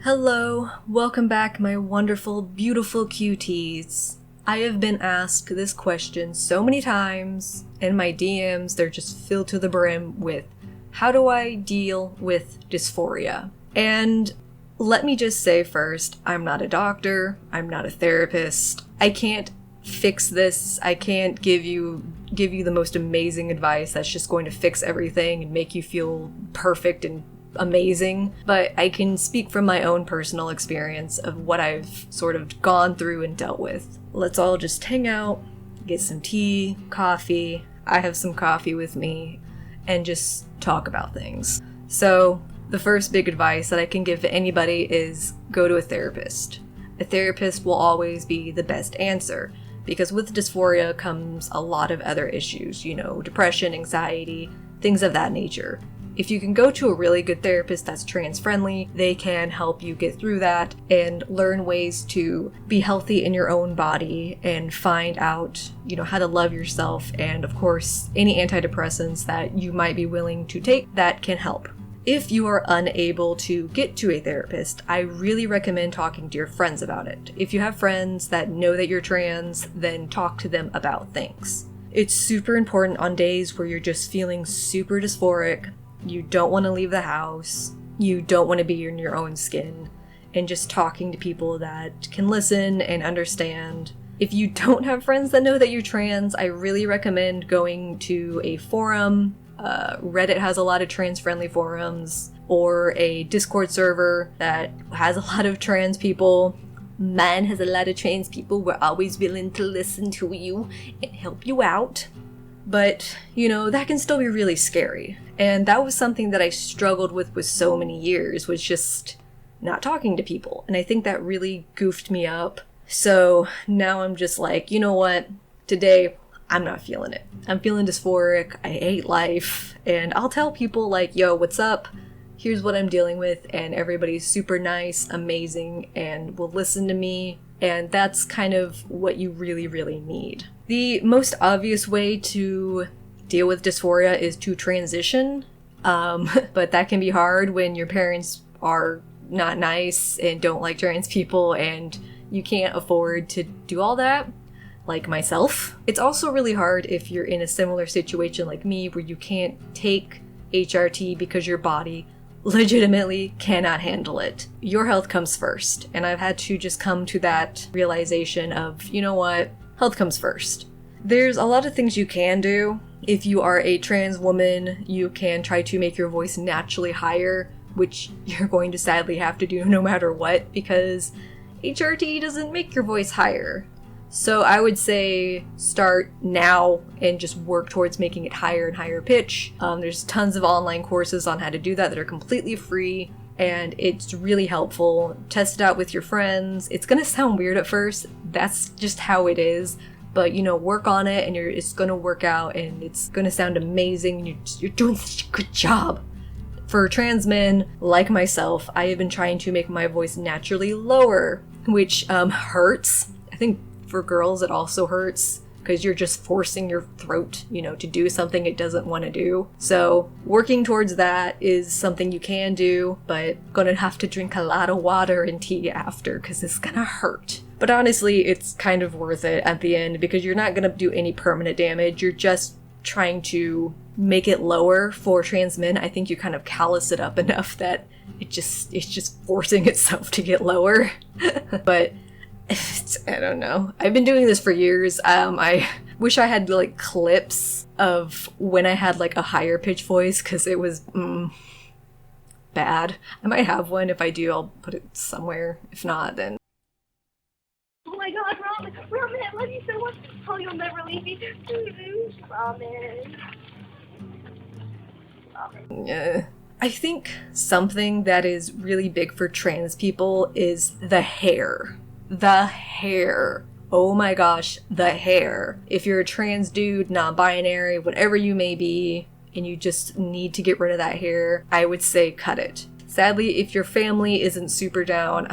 Hello, welcome back my wonderful, beautiful cuties. I have been asked this question so many times, and my DMs, they're just filled to the brim with, how do I deal with dysphoria? And let me just say first, I'm not a doctor, I'm not a therapist, I can't fix this, I can't give you the most amazing advice that's just going to fix everything and make you feel perfect and amazing, but I can speak from my own personal experience of what I've sort of gone through and dealt with. Let's all just hang out, get some tea, coffee, I have some coffee with me, and just talk about things. So, the first big advice that I can give to anybody is go to a therapist. A therapist will always be the best answer, because with dysphoria comes a lot of other issues, depression, anxiety, things of that nature. If you can go to a really good therapist that's trans-friendly, they can help you get through that and learn ways to be healthy in your own body and find out, how to love yourself, and of course, any antidepressants that you might be willing to take that can help. If you are unable to get to a therapist, I really recommend talking to your friends about it. If you have friends that know that you're trans, then talk to them about things. It's super important on days where you're just feeling super dysphoric, you don't want to leave the house, you don't want to be in your own skin, and just talking to people that can listen and understand. If you don't have friends that know that you're trans, I really recommend going to a forum. Reddit has a lot of trans-friendly forums, or a Discord server that has a lot of trans people. Mine has a lot of trans people. We're always willing to listen to you and help you out. But, that can still be really scary. And that was something that I struggled with so many years, was just not talking to people. And I think that really goofed me up. So now I'm just like, you know what? Today, I'm not feeling it. I'm feeling dysphoric. I hate life. And I'll tell people like, yo, what's up? Here's what I'm dealing with. And everybody's super nice, amazing, and will listen to me. And that's kind of what you really, really need. The most obvious way to deal with dysphoria is to transition, but that can be hard when your parents are not nice and don't like trans people and you can't afford to do all that, like myself. It's also really hard if you're in a similar situation like me where you can't take HRT because your body legitimately cannot handle it. Your health comes first, and I've had to just come to that realization of, you know what, health comes first. There's a lot of things you can do. If you are a trans woman, you can try to make your voice naturally higher, which you're going to sadly have to do no matter what, because HRT doesn't make your voice higher. So I would say start now and just work towards making it higher and higher pitch. There's tons of online courses on how to do that are completely free, and it's really helpful. Test it out with your friends. It's gonna sound weird at first. That's just how it is. But, work on it, and it's gonna work out, and it's gonna sound amazing, and you're doing such a good job. For trans men, like myself, I have been trying to make my voice naturally lower, which hurts. I think for girls it also hurts, because you're just forcing your throat, to do something it doesn't want to do. So working towards that is something you can do, but gonna have to drink a lot of water and tea after, because it's gonna hurt. But honestly, it's kind of worth it at the end, because you're not gonna do any permanent damage. You're just trying to make it lower. For trans men, I think you kind of callous it up enough that it's just forcing itself to get lower. But I don't know. I've been doing this for years. I wish I had clips of when I had a higher pitch voice, because it was bad. I might have one. If I do, I'll put it somewhere. If not, then. Oh my God, Roman, I love you so much. Oh, you'll never leave me. Roman. I think something that is really big for trans people is the hair. The hair. Oh my gosh, the hair. If you're a trans dude, non-binary, whatever you may be, and you just need to get rid of that hair, I would say cut it. Sadly, if your family isn't super down,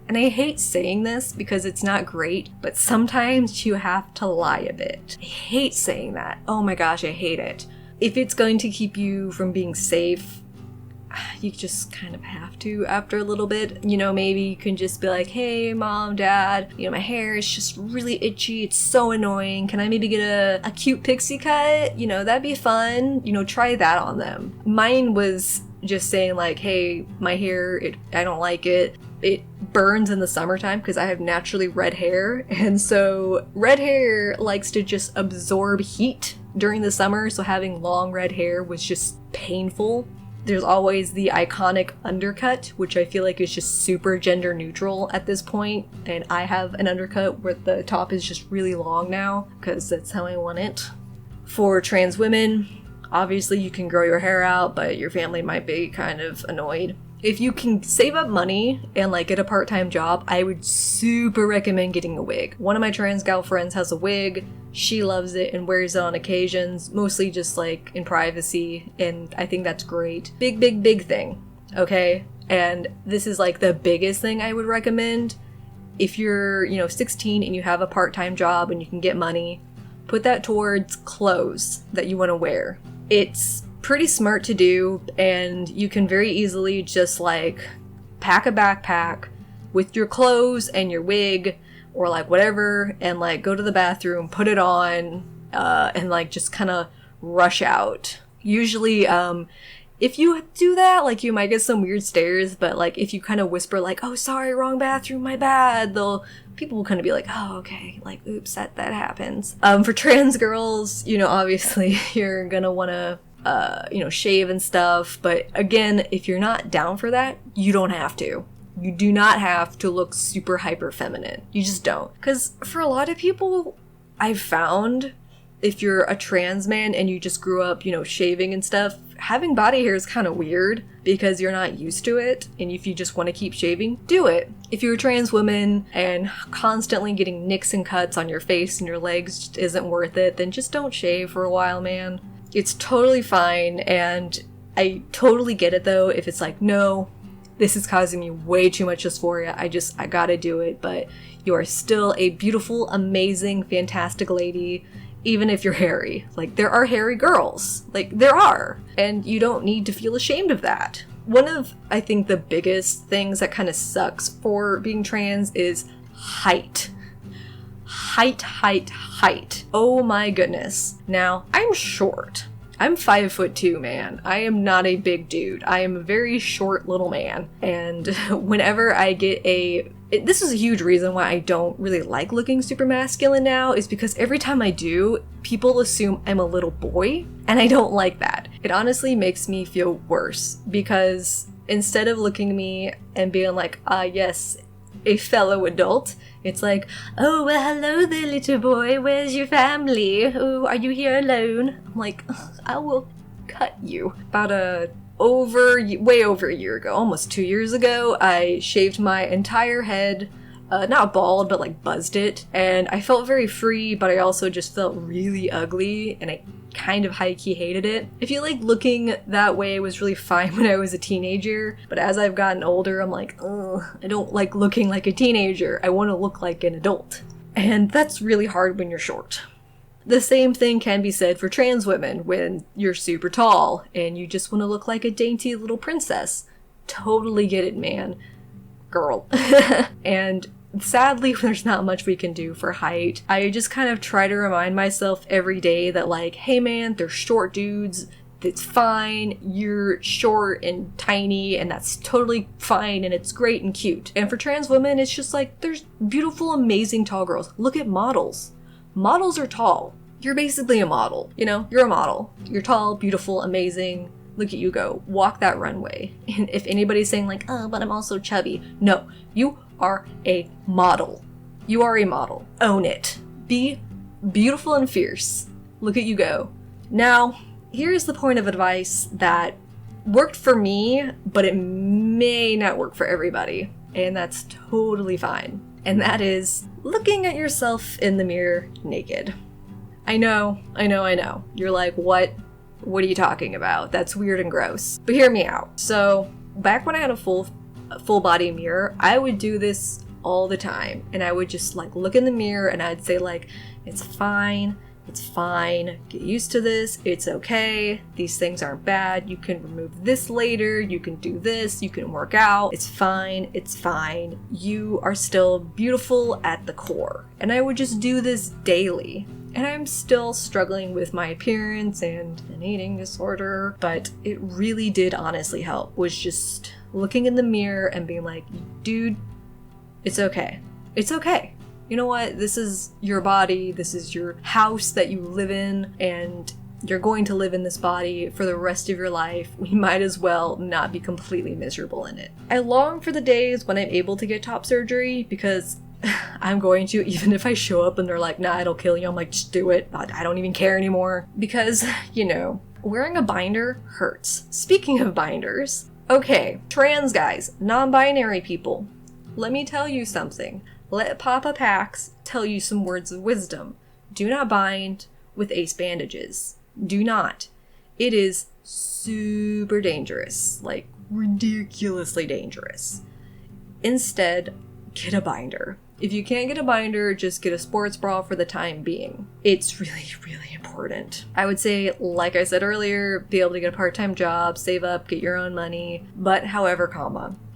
and I hate saying this because it's not great, but sometimes you have to lie a bit. I hate saying that. Oh my gosh, I hate it. If it's going to keep you from being safe, you just kind of have to after a little bit. You know, maybe you can just be like, hey, mom, dad, you know, my hair is just really itchy. It's so annoying. Can I maybe get a cute pixie cut? You know, that'd be fun. You know, try that on them. Mine was just saying like, hey, my hair, I don't like it. It burns in the summertime because I have naturally red hair. And so red hair likes to just absorb heat during the summer. So having long red hair was just painful. There's always the iconic undercut, which I feel like is just super gender neutral at this point. And I have an undercut where the top is just really long now because that's how I want it. For trans women, obviously you can grow your hair out, but your family might be kind of annoyed. If you can save up money and like get a part-time job, I would super recommend getting a wig. One of my trans gal friends has a wig. She loves it and wears it on occasions, mostly just like in privacy, and I think that's great. Big thing, okay? And this is like the biggest thing I would recommend. If you're, you know, 16 and you have a part-time job and you can get money, put that towards clothes that you want to wear. It's pretty smart to do, and you can very easily just like pack a backpack with your clothes and your wig or like whatever, and like go to the bathroom, put it on, and like just kind of rush out. Usually if you do that, like you might get some weird stares, but like if you kind of whisper like, oh sorry, wrong bathroom, my bad, people will kind of be like, oh okay, like oops, that happens. For trans girls, you know, obviously you're gonna want to you know, shave and stuff. But again, if you're not down for that, you don't have to. You do not have to look super hyper feminine. You just don't. Because for a lot of people, I've found if you're a trans man and you just grew up, you know, shaving and stuff, having body hair is kind of weird because you're not used to it. And if you just want to keep shaving, do it. If you're a trans woman and constantly getting nicks and cuts on your face and your legs just isn't worth it, then just don't shave for a while, man. It's totally fine, and I totally get it though if it's like, no, this is causing me way too much dysphoria, I gotta do it. But you are still a beautiful, amazing, fantastic lady, even if you're hairy. Like, there are hairy girls. Like, there are. And you don't need to feel ashamed of that. One of, I think, the biggest things that kind of sucks for being trans is height. Height. Oh my goodness. Now, I'm short. I'm 5'2", man. I am not a big dude. I am a very short little man. And whenever I get this is a huge reason why I don't really like looking super masculine now, is because every time I do, people assume I'm a little boy, and I don't like that. It honestly makes me feel worse, because instead of looking at me and being like, yes, a fellow adult, it's like, oh, well, hello there, little boy. Where's your family? Oh, are you here alone? I'm like, I will cut you. About way over a year ago, almost 2 years ago, I shaved my entire head, not bald, but like buzzed it, and I felt very free, but I also just felt really ugly, and I kind of high-key hated it. I feel like looking that way was really fine when I was a teenager, but as I've gotten older, I'm like, ugh, I don't like looking like a teenager. I want to look like an adult. And that's really hard when you're short. The same thing can be said for trans women when you're super tall and you just want to look like a dainty little princess. Totally get it, man. Girl. And sadly, there's not much we can do for height. I just kind of try to remind myself every day that, like, hey man, they're short dudes. It's fine. You're short and tiny, and that's totally fine, and it's great and cute. And for trans women, it's just like, there's beautiful, amazing tall girls. Look at models. Models are tall. You're basically a model. You know, you're a model. You're tall, beautiful, amazing. Look at you go. Walk that runway. And if anybody's saying like, oh, but I'm also chubby. No, you are a model. You are a model. Own it. Be beautiful and fierce. Look at you go. Now, here's the point of advice that worked for me, but it may not work for everybody. And that's totally fine. And that is looking at yourself in the mirror naked. I know. You're like, what? What are you talking about? That's weird and gross. But hear me out. So back when I had a full body mirror, I would do this all the time. And I would just like look in the mirror and I'd say like, it's fine. It's fine. Get used to this. It's okay. These things aren't bad. You can remove this later. You can do this. You can work out. It's fine. It's fine. You are still beautiful at the core. And I would just do this daily. And I'm still struggling with my appearance and an eating disorder, but it really did honestly help, was just looking in the mirror and being like, dude, it's okay. It's okay. You know what? This is your body. This is your house that you live in, and you're going to live in this body for the rest of your life. We might as well not be completely miserable in it. I long for the days when I'm able to get top surgery, because I'm going to, even if I show up and they're like, nah, it'll kill you. I'm like, just do it. I don't even care anymore. Because, you know, wearing a binder hurts. Speaking of binders, okay, trans guys, non-binary people, let me tell you something. Let Papa Pax tell you some words of wisdom. Do not bind with ace bandages. Do not. It is super dangerous. Like, ridiculously dangerous. Instead, get a binder. If you can't get a binder, just get a sports bra for the time being. It's really, really important. I would say, like I said earlier, be able to get a part-time job, save up, get your own money. But however,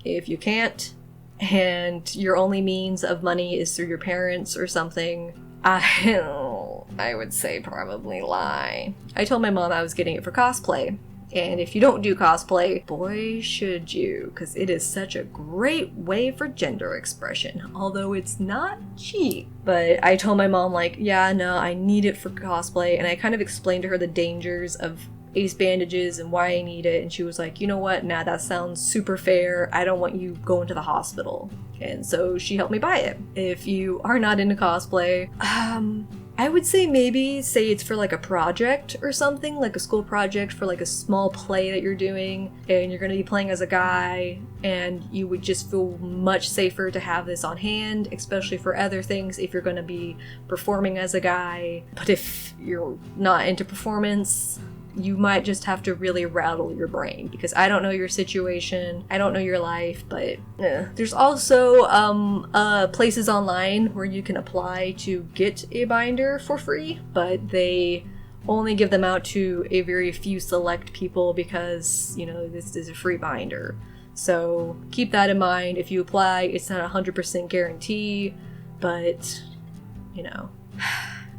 if you can't, and your only means of money is through your parents or something, I would say probably lie. I told my mom I was getting it for cosplay. And if you don't do cosplay, boy, should you, because it is such a great way for gender expression, although it's not cheap. But I told my mom, like, yeah, no, I need it for cosplay, and I kind of explained to her the dangers of ace bandages and why I need it, and she was like, you know what, nah, that sounds super fair. I don't want you going to the hospital. And so she helped me buy it. If you are not into cosplay, I would say maybe say it's for like a project or something, like a school project for like a small play that you're doing, and you're going to be playing as a guy, and you would just feel much safer to have this on hand, especially for other things if you're going to be performing as a guy. But if you're not into performance, you might just have to really rattle your brain, because I don't know your situation, I don't know your life, but there's also places online where you can apply to get a binder for free, but they only give them out to a very few select people because, you know, this is a free binder. So keep that in mind. If you apply, it's not 100% guarantee, but, you know.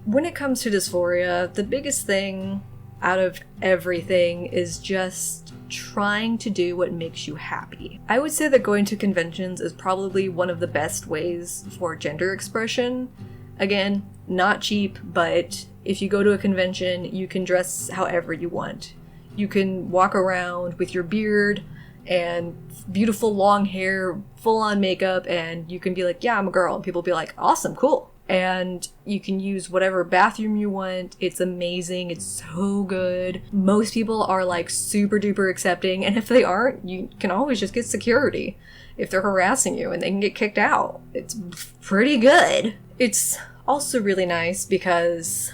When it comes to dysphoria, the biggest thing out of everything is just trying to do what makes you happy. I would say that going to conventions is probably one of the best ways for gender expression. Again, not cheap, but if you go to a convention, you can dress however you want. You can walk around with your beard and beautiful long hair, full on makeup, and you can be like, yeah, I'm a girl, and people will be like, awesome, cool. And you can use whatever bathroom you want. It's amazing. It's so good. Most people are like super duper accepting, and if they aren't, you can always just get security if they're harassing you, and they can get kicked out. It's pretty good. It's also really nice because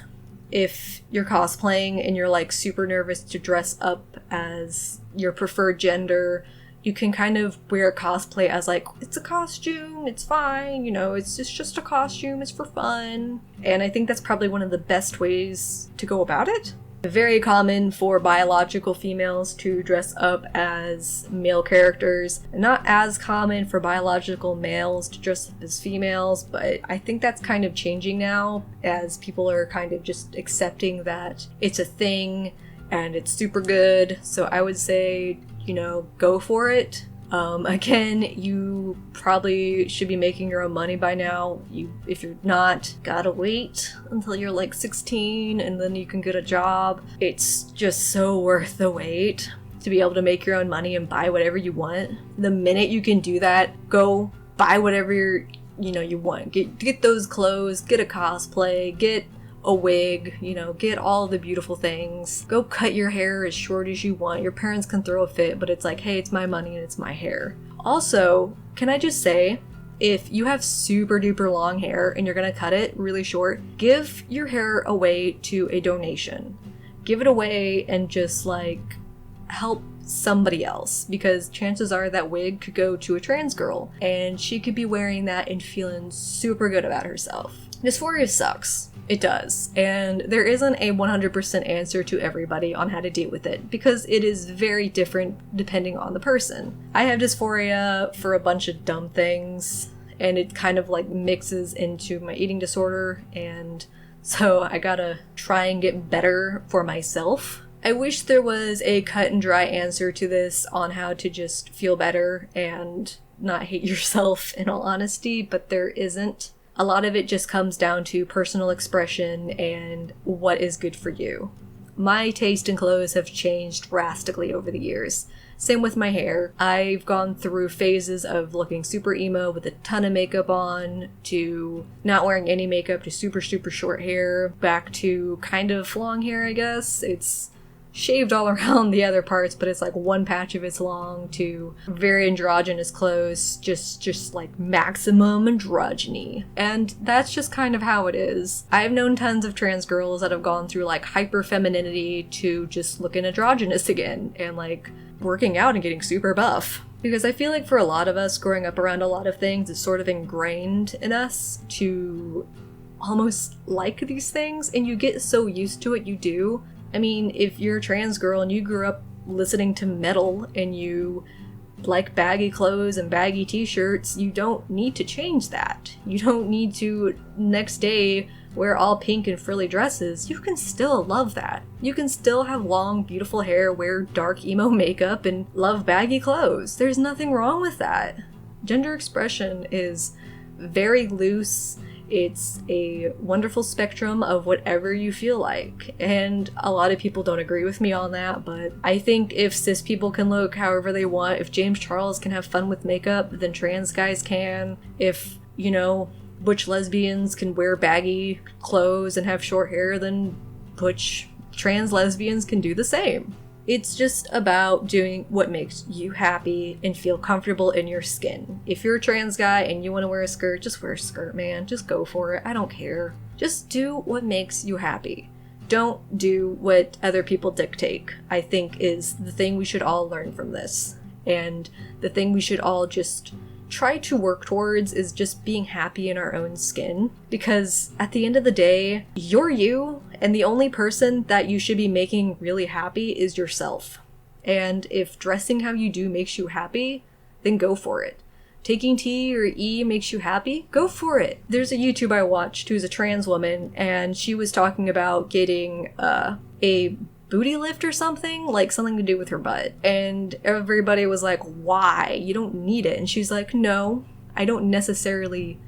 if you're cosplaying and you're like super nervous to dress up as your preferred gender, you can kind of wear cosplay as like, it's a costume, it's fine, you know, it's just a costume, it's for fun. And I think that's probably one of the best ways to go about it. Very common for biological females to dress up as male characters. Not as common for biological males to dress up as females, but I think that's kind of changing now as people are kind of just accepting that it's a thing and it's super good. So I would say, you know, go for it. Again, you probably should be making your own money by now. If you're not, gotta wait until you're like 16 and then you can get a job. It's just so worth the wait to be able to make your own money and buy whatever you want. The minute you can do that, go buy whatever you want. Get those clothes, get a cosplay, get a wig, you know, get all the beautiful things. Go cut your hair as short as you want. Your parents can throw a fit, but it's like, hey, it's my money and it's my hair. Also, can I just say, if you have super duper long hair and you're gonna cut it really short, give your hair away to a donation. Give it away and just like help somebody else, because chances are that wig could go to a trans girl and she could be wearing that and feeling super good about herself. Dysphoria sucks. It does. And there isn't a 100% answer to everybody on how to deal with it, because it is very different depending on the person. I have dysphoria for a bunch of dumb things, and it kind of like mixes into my eating disorder, and so I gotta try and get better for myself. I wish there was a cut and dry answer to this on how to just feel better and not hate yourself, in all honesty, but there isn't. A lot of it just comes down to personal expression and what is good for you. My taste in clothes have changed drastically over the years. Same with my hair. I've gone through phases of looking super emo with a ton of makeup on, to not wearing any makeup, to super short hair, back to kind of long hair, I guess. It's shaved all around the other parts, but it's like one patch of it's long, to very androgynous clothes, just like maximum androgyny. And that's just kind of how it is. I've known tons of trans girls that have gone through like hyper femininity to just looking androgynous again, and like working out and getting super buff. Because I feel like for a lot of us, growing up around a lot of things is sort of ingrained in us to almost like these things, and you get so used to it, you do. I mean, if you're a trans girl and you grew up listening to metal and you like baggy clothes and baggy t-shirts, you don't need to change that. You don't need to next day wear all pink and frilly dresses. You can still love that. You can still have long, beautiful hair, wear dark emo makeup, and love baggy clothes. There's nothing wrong with that. Gender expression is very loose. It's a wonderful spectrum of whatever you feel like, and a lot of people don't agree with me on that, but I think if cis people can look however they want, if James Charles can have fun with makeup, then trans guys can. If, you know, butch lesbians can wear baggy clothes and have short hair, then butch trans lesbians can do the same. It's just about doing what makes you happy and feel comfortable in your skin. If you're a trans guy and you want to wear a skirt, just wear a skirt, man. Just go for it. I don't care. Just do what makes you happy. Don't do what other people dictate, I think is the thing we should all learn from this. And the thing we should all just try to work towards is just being happy in our own skin. Because at the end of the day, you're you, and the only person that you should be making really happy is yourself. And if dressing how you do makes you happy, then go for it. Taking T or E makes you happy, go for it. There's a YouTube I watched who's a trans woman, and she was talking about getting a booty lift or something, like something to do with her butt. And everybody was like, why? You don't need it. And she's like, no, I don't necessarily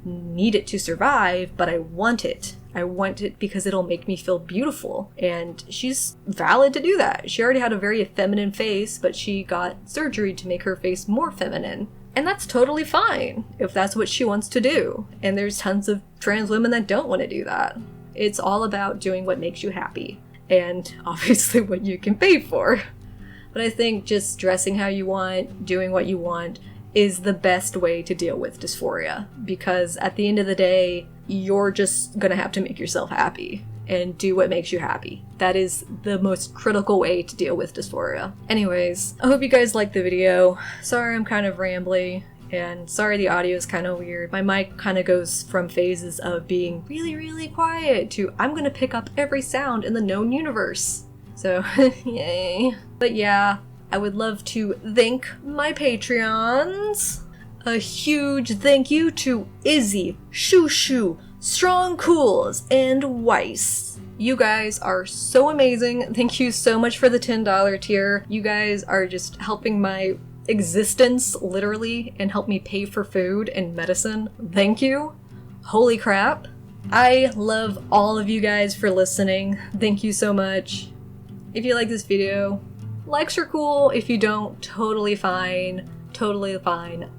need it to survive, but I want it. I want it because it'll make me feel beautiful. And she's valid to do that. She already had a very feminine face, but she got surgery to make her face more feminine. And that's totally fine if that's what she wants to do. And there's tons of trans women that don't want to do that. It's all about doing what makes you happy. And obviously what you can pay for. But I think just dressing how you want, doing what you want, is the best way to deal with dysphoria. Because at the end of the day, you're just gonna have to make yourself happy and do what makes you happy. That is the most critical way to deal with dysphoria. Anyways, I hope you guys liked the video. Sorry I'm kind of rambly. And sorry the audio is kind of weird. My mic kind of goes from phases of being really quiet to I'm gonna pick up every sound in the known universe. So, yay. But yeah, I would love to thank my Patreons. A huge thank you to Izzy, Shushu, Strong Cools, and Weiss. You guys are so amazing. Thank you so much for the $10 tier. You guys are just helping my existence, literally, and help me pay for food and medicine. Thank you. Holy crap. I love all of you guys for listening. Thank you so much. If you like this video, likes are cool. If you don't, totally fine. Totally fine.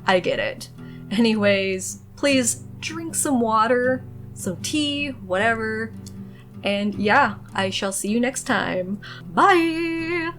I get it. Anyways, please drink some water, some tea, whatever. And yeah, I shall see you next time. Bye!